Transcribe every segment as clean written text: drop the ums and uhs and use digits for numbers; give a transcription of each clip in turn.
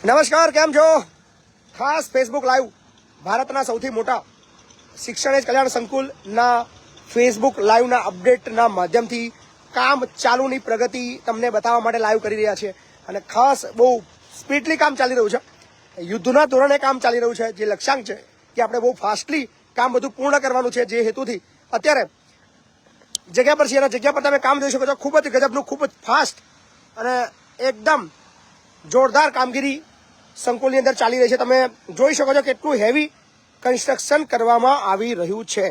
નમસ્કાર, કેમ છો? ખાસ ફેસબુક લાઈવ ભારતના સૌથી મોટા શિક્ષણ એજ કલ્યાણ સંકુલના ફેસબુક લાઈવના અપડેટના માધ્યમથી કામ ચાલુની પ્રગતિ તમને બતાવવા માટે લાઈવ કરી રહ્યા છે. અને ખાસ બહુ સ્પીડલી કામ ચાલી રહ્યું છે, યુદ્ધના ધોરણે કામ ચાલી રહ્યું છે. જે લક્ષ્યાંક છે કે આપણે બહુ ફાસ્ટલી કામ બધું પૂર્ણ કરવાનું છે, જે હેતુથી અત્યારે જગ્યા પર છીએ. જગ્યા પર તમે કામ જોઈ શકો છો. ખૂબ જ ગજબનું, ખૂબ જ ફાસ્ટ અને એકદમ જોરદાર કામગીરી સંકુલની અંદર ચાલી રહી છે. તમે જોઈ શકો છો કેટલું હેવી કન્સ્ટ્રક્શન કરવામાં આવી રહ્યું છે.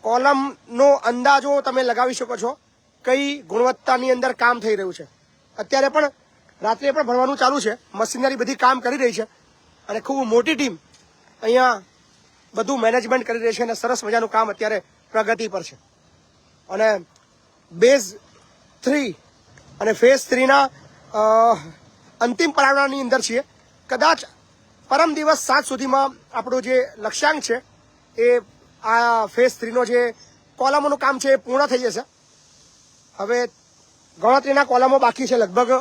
કોલમનો અંદાજો તમે લગાવી શકો છો કઈ ગુણવત્તાની અંદર કામ થઈ રહ્યું છે. અત્યારે પણ રાત્રે પણ ભણવાનું ચાલુ છે. મશીનરી બધી કામ કરી રહી છે અને ખૂબ મોટી ટીમ અહીંયા બધું મેનેજમેન્ટ કરી રહી છે અને સરસ મજાનું કામ અત્યારે પ્રગતિ પર છે. અને બેઝ 3 અને ફેઝ 3ના અંતિમ પડાવની અંદર છીએ. કદાચ પરમ દિવસ 7 સુધીમાં આપણું જે લક્ષ્યાંક છે એ આ ફેઝ 3નો જે કોલમોનું કામ છે એ પૂર્ણ થઈ જશે. હવે ગણતરીના કોલમો બાકી છે, લગભગ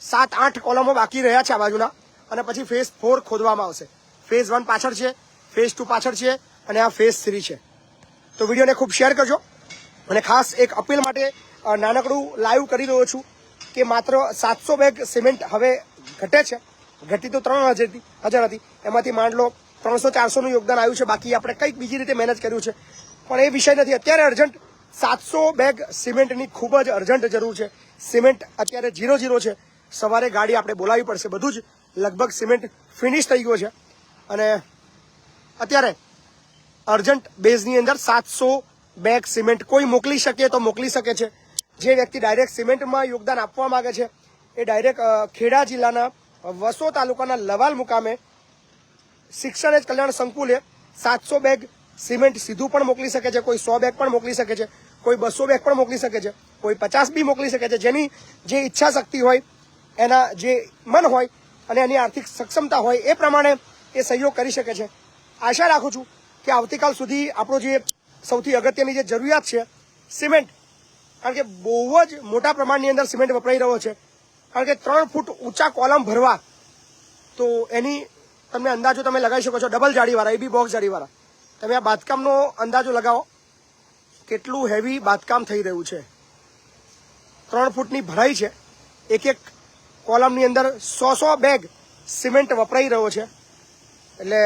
7-8 કોલમો બાકી રહ્યા છે આ બાજુના, અને પછી ફેઝ 4 ખોદવામાં આવશે. ફેઝ 1 પાછળ છે, ફેઝ 2 પાછળ છે અને આ ફેઝ 3 છે. તો વિડીયોને ખૂબ શેર કરજો. અને ખાસ એક અપીલ માટે નાનકડું લાઈવ કરી રહ્યો છું કે માત્ર 700 બેગ સિમેન્ટ હવે ઘટે છે. ઘટી તો 3000 હતી, એમાંથી માંડ લો 300-400નું યોગદાન આવ્યું છે. બાકી આપણે કંઈક બીજી રીતે મેનેજ કર્યું છે, પણ એ વિષય નથી. અત્યારે અર્જન્ટ 700 બેગ સિમેન્ટની ખૂબ જ અર્જન્ટ જરૂર છે. સિમેન્ટ અત્યારે 0 છે. સવારે ગાડી આપણે બોલાવી પડશે. બધું જ લગભગ સિમેન્ટ ફિનિશ થઈ ગયું છે અને અત્યારે અર્જન્ટ બેઝની અંદર 700 બેગ સિમેન્ટ કોઈ મોકલી શકે તો મોકલી શકે છે. જે વ્યક્તિ ડાયરેક્ટ સિમેન્ટમાં યોગદાન આપવા માંગે છે એ ડાયરેક્ટ ખેડા જિલ્લાના વસો તાલુકાના લવાલ મુકામે શિક્ષણ એજ કલ્યાણ સંકુલે 700 બેગ સિમેન્ટ સીધું પણ મોકલી શકે છે. કોઈ 100 બેગ પણ મોકલી શકે છે, કોઈ 200 બેગ પણ મોકલી શકે છે, કોઈ 50 બી મોકલી શકે છે. જેની જે ઈચ્છા શક્તિ હોય, એના જે મન હોય અને એની આર્થિક સક્ષમતા હોય એ પ્રમાણે એ સહયોગ કરી શકે છે. આશા રાખું છું કે આવતીકાલ સુધી આપણો જે સૌથી અગત્યની જે જરૂરિયાત છે સિમેન્ટ, કારણ કે બહુ જ મોટા પ્રમાણની અંદર સિમેન્ટ વપરાઈ રહ્યો છે. કારણ કે 3 ફૂટ ઊંચા કોલમ ભરવા, તો એની તમને અંદાજો તમે લગાવી શકો છો. ડબલ જાળીવાળા, એ બી બોક્સ જાળીવાળા. તમે આ બાંધકામનો અંદાજો લગાવો કેટલું હેવી બાંધકામ થઈ રહ્યું છે. 3 ફૂટની ભરાઈ છે. એક કોલમની અંદર 100 બેગ સિમેન્ટ વપરાઈ રહ્યો છે. એટલે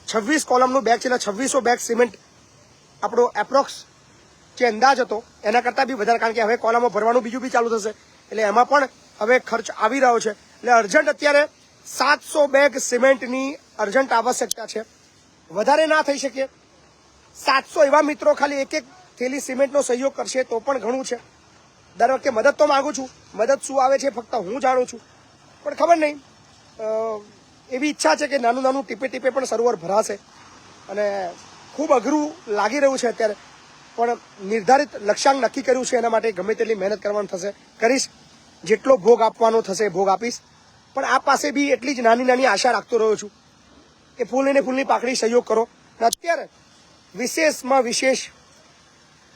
26 કોલમનું બેગ છે, એટલે 2600 બેગ સિમેન્ટ આપણો એપ્રોક્સ જે અંદાજ હતો એના કરતાં બી વધારે. કારણ કે હવે કોલમો ભરવાનું બીજું બી ચાલુ થશે, એટલે એમાં પણ હવે ખર્ચ આવી રહ્યો છે. એટલે અર્જન્ટ અત્યારે 700 બેગ સિમેન્ટની અર્જન્ટ આવશ્યકતા છે. વધારે ના થઈ શકે. 700 એવા મિત્રો ખાલી એક થેલી સિમેન્ટનો સહયોગ કરશે તો પણ ઘણું છે. દર વખતે મદદ તો માગું છું, મદદ શું આવે છે ફક્ત હું જાણું છું, પણ ખબર નહીં. એવી ઈચ્છા છે કે નાનું ટીપે ટીપે પણ સરોવર ભરાશે. અને ખૂબ અઘરું લાગી રહ્યું છે અત્યારે, પણ નિર્ધારિત લક્ષ્યાંક નક્કી કર્યું છે એના માટે ગમે તેટલી મહેનત કરવાનું થશે, કરીશ. જેટલો ભોગ આપવાનો થશે ભોગ આપીશ. પણ આ પાસે બી એટલી જ નાની આશા રાખતો રહ્યો છું કે ફૂલની પાકડી સહયોગ કરો. અત્યારે વિશેષમાં વિશેષ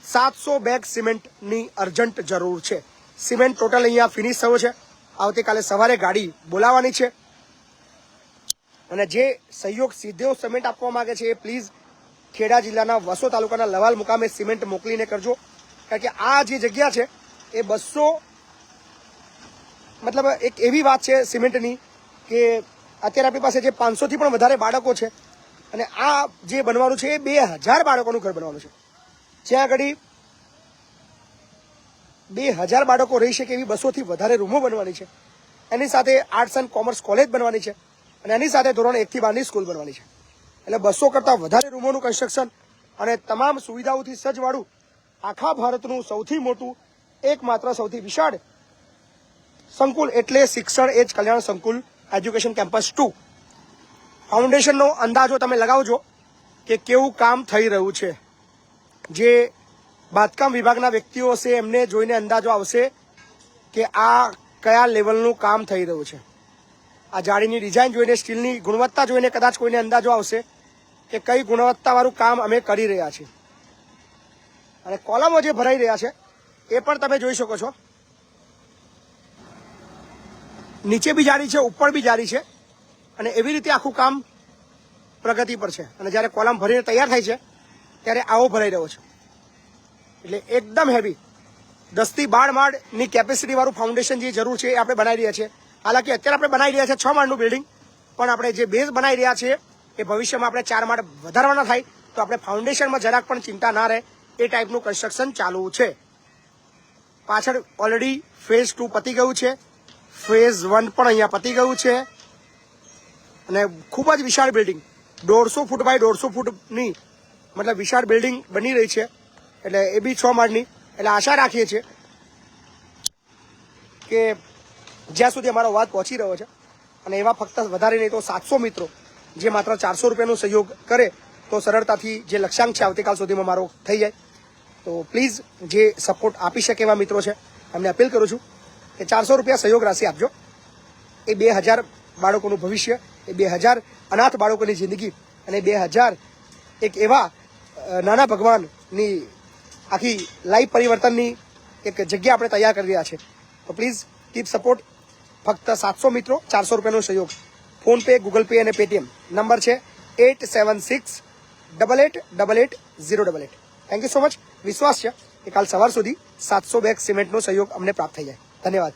700 બેગ સિમેન્ટની અર્જન્ટ જરૂર છે. સિમેન્ટ ટોટલ અહીંયા ફિનિશ થયો છે. આવતીકાલે સવારે ગાડી બોલાવવાની છે. અને જે સહયોગ સીધો સિમેન્ટ આપવા માંગે છે એ પ્લીઝ ખેડા જિલ્લાના વસો તાલુકાના લવાલ મુકામે સિમેન્ટ મોકલીને કરજો. કારણ કે આ જે જગ્યા છે એ 200, મતલબ એક એવી વાત છે સિમેન્ટની કે અત્યારે આપણી પાસે જે 500થી પણ વધારે બાળકો છે અને આ જે બનવાનું છે એ 2000 બાળકોનું ઘર બનવાનું છે. જ્યાં આગળ 2000 બાળકો રહી શકે એવી 200થી વધારે રૂમો બનવાની છે. એની સાથે આર્ટ્સ એન્ડ કોમર્સ કોલેજ બનવાની છે અને એની સાથે ધોરણ 1 થી 12ની સ્કૂલ બનવાની છે. એટલે 200 કરતાં વધારે રૂમોનું કન્સ્ટ્રક્શન અને તમામ સુવિધાઓથી સજ્જવાળું આખા ભારતનું સૌથી મોટું, એકમાત્ર સૌથી વિશાળ સંકુલ એટલે શિક્ષણ એજ કલ્યાણ સંકુલ એજ્યુકેશન કેમ્પસ 2. ફાઉન્ડેશનનો અંદાજો તમે લગાવજો કે કેવું કામ થઈ રહ્યું છે. જે બાંધકામ વિભાગના વ્યક્તિઓ હશે એમને જોઈને અંદાજો આવશે કે આ કયા લેવલનું કામ થઈ રહ્યું છે. આ જાળીની ડિઝાઇન જોઈને, સ્ટીલની ગુણવત્તા જોઈને કદાચ કોઈને અંદાજો આવશે કે કઈ ગુણવત્તાવાળું કામ અમે કરી રહ્યા છીએ. અને કોલમો જે ભરાઈ રહ્યા છે એ પણ તમે જોઈ શકો છો. નીચે બી જારી છે, ઉપર બી જારી છે, અને એવી રીતે આખું કામ પ્રગતિ પર છે. અને જ્યારે કોલમ ભરીને તૈયાર થાય છે ત્યારે આવો ભરાઈ રહ્યો છે. એટલે એકદમ હેવી 10 થી 12 માળની કેપેસિટી વાળું ફાઉન્ડેશન જે જરૂર છે એ આપણે બનાવી રહ્યા છીએ. હાલાકી અત્યારે આપણે બનાવી રહ્યા છીએ 6 માળનું બિલ્ડિંગ, પણ આપણે જે બેઝ બનાવી રહ્યા છીએ એ ભવિષ્યમાં આપણે 4 માળ વધારવાના થાય તો આપણે ફાઉન્ડેશનમાં જરાક પણ ચિંતા ના રહે એ ટાઈપનું કન્સ્ટ્રક્શન ચાલુ છે. પાછળ ઓલરેડી ફેઝ 2 પતી ગયું છે, ફેઝ 1 પણ અહીંયા પતી ગયું છે, અને ખૂબ જ વિશાળ બિલ્ડિંગ 150 ફૂટ બાય 150 ફૂટની મતલબ વિશાળ બિલ્ડિંગ બની રહી છે. એટલે એ બી 6 માળની. એટલે આશા રાખીએ છીએ કે જ્યાં સુધી અમારો અવાજ પહોંચી રહ્યો છે, અને એવા ફક્ત વધારે નહીં તો 700 મિત્રો જે માત્ર 400 રૂપિયાનો સહયોગ કરે તો સરળતાથી જે લક્ષ્યાંક છે આવતીકાલ સુધીમાં મારો થઈ જાય. તો પ્લીઝ જે સપોર્ટ આપી શકે એવા મિત્રો છે એમને અપીલ કરું છું કે 400 રૂપિયા સહયોગ રાશિ આપજો. એ 2000 બાળકોનું ભવિષ્ય, એ 2000 અનાથ બાળકોની જિંદગી, અને 2000 એક એવા નાના ભગવાનની આખી લાઈફ પરિવર્તનની એક જગ્યા આપણે તૈયાર કરી રહ્યા છે. તો પ્લીઝ કીપ સપોર્ટ. ફક્ત 700 મિત્રો 400 રૂપિયાનો સહયોગ. ફોનપે, ગૂગલ પે અને પેટીએમ નંબર છે 8768888088. Thank you so much. વિશ્વાસ છે કે કાલ સવાર સુધી 700 બેગ સિમેન્ટનો સહયોગ અમને પ્રાપ્ત થઈ જાય. ધન્યવાદ.